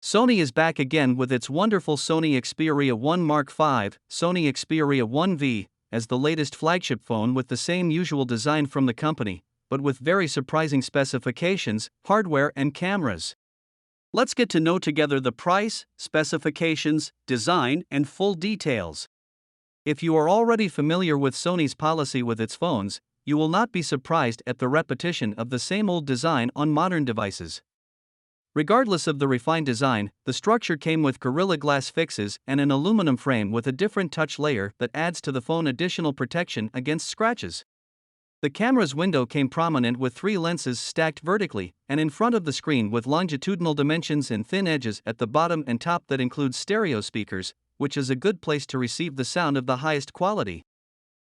Sony is back again with its wonderful Sony Xperia 1 Mark V, Sony Xperia 1V, as the latest flagship phone with the same usual design from the company, but with very surprising specifications, hardware and cameras. Let's get to know together the price, specifications, design, and full details. If you are already familiar with Sony's policy with its phones, you will not be surprised at the repetition of the same old design on modern devices. Regardless of the refined design, the structure came with Gorilla Glass fixes and an aluminum frame with a different touch layer that adds to the phone additional protection against scratches. The camera's window came prominent with 3 lenses stacked vertically and in front of the screen with longitudinal dimensions and thin edges at the bottom and top that includes stereo speakers, which is a good place to receive the sound of the highest quality.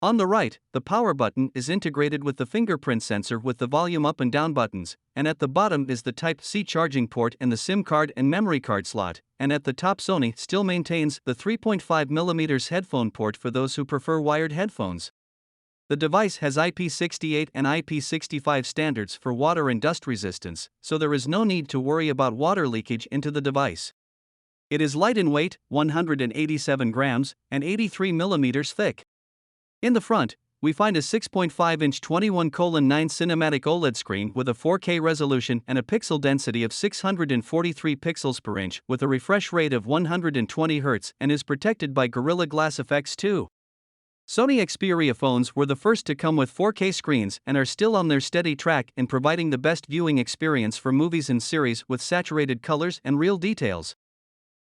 On the right, the power button is integrated with the fingerprint sensor with the volume up and down buttons, and at the bottom is the Type-C charging port and the SIM card and memory card slot, and at the top Sony still maintains the 3.5mm headphone port for those who prefer wired headphones. The device has IP68 and IP65 standards for water and dust resistance, so there is no need to worry about water leakage into the device. It is light in weight, 187 grams, and 83 millimeters thick. In the front, we find a 6.5-inch 21:9 cinematic OLED screen with a 4K resolution and a pixel density of 643 pixels per inch with a refresh rate of 120 Hz and is protected by Gorilla Glass Effects 2. Sony Xperia phones were the first to come with 4K screens and are still on their steady track in providing the best viewing experience for movies and series with saturated colors and real details.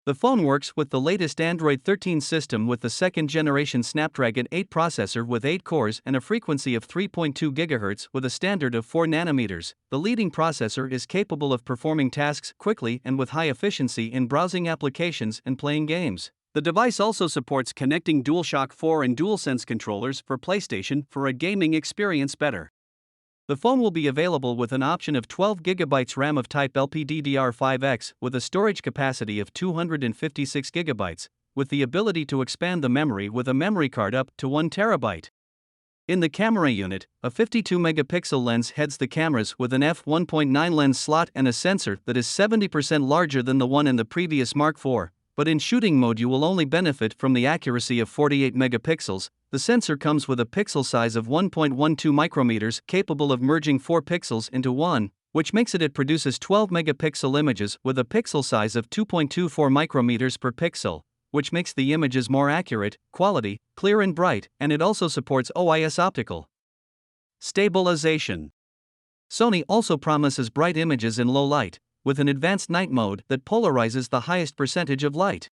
The phone works with the latest Android 13 system with the second-generation Snapdragon 8 processor with 8 cores and a frequency of 3.2 GHz with a standard of 4 nanometers. The leading processor is capable of performing tasks quickly and with high efficiency in browsing applications and playing games. The device also supports connecting DualShock 4 and DualSense controllers for PlayStation for a gaming experience better. The phone will be available with an option of 12GB RAM of type LPDDR5X with a storage capacity of 256GB, with the ability to expand the memory with a memory card up to 1TB. In the camera unit, a 52-megapixel lens heads the cameras with an f1.9 lens slot and a sensor that is 70% larger than the one in the previous Mark IV, but in shooting mode you will only benefit from the accuracy of 48 megapixels. The sensor comes with a pixel size of 1.12 micrometers capable of merging 4 pixels into one, which makes it produces 12 megapixel images with a pixel size of 2.24 micrometers per pixel, which makes the images more accurate, quality, clear and bright, and it also supports OIS optical stabilization. Sony also promises bright images in low light, with an advanced night mode that polarizes the highest percentage of light.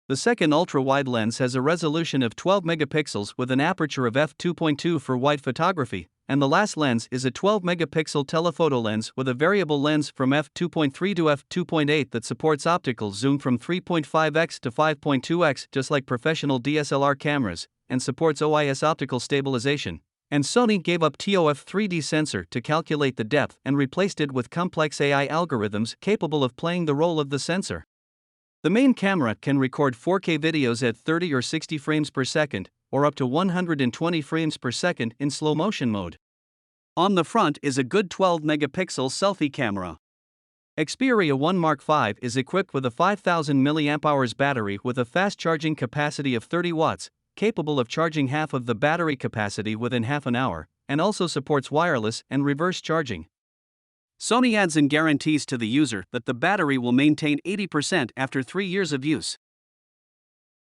The second ultra-wide lens has a resolution of 12 megapixels with an aperture of f2.2 for wide photography, and the last lens is a 12-megapixel telephoto lens with a variable lens from f2.3 to f2.8 that supports optical zoom from 3.5x to 5.2x just like professional DSLR cameras, and supports OIS optical stabilization. And Sony gave up TOF 3D sensor to calculate the depth and replaced it with complex AI algorithms capable of playing the role of the sensor. The main camera can record 4K videos at 30 or 60 frames per second, or up to 120 frames per second in slow motion mode. On the front is a good 12-megapixel selfie camera. Xperia 1 Mark V is equipped with a 5000 mAh battery with a fast charging capacity of 30 watts, capable of charging half of the battery capacity within half an hour, and also supports wireless and reverse charging. Sony adds and guarantees to the user that the battery will maintain 80% after 3 years of use.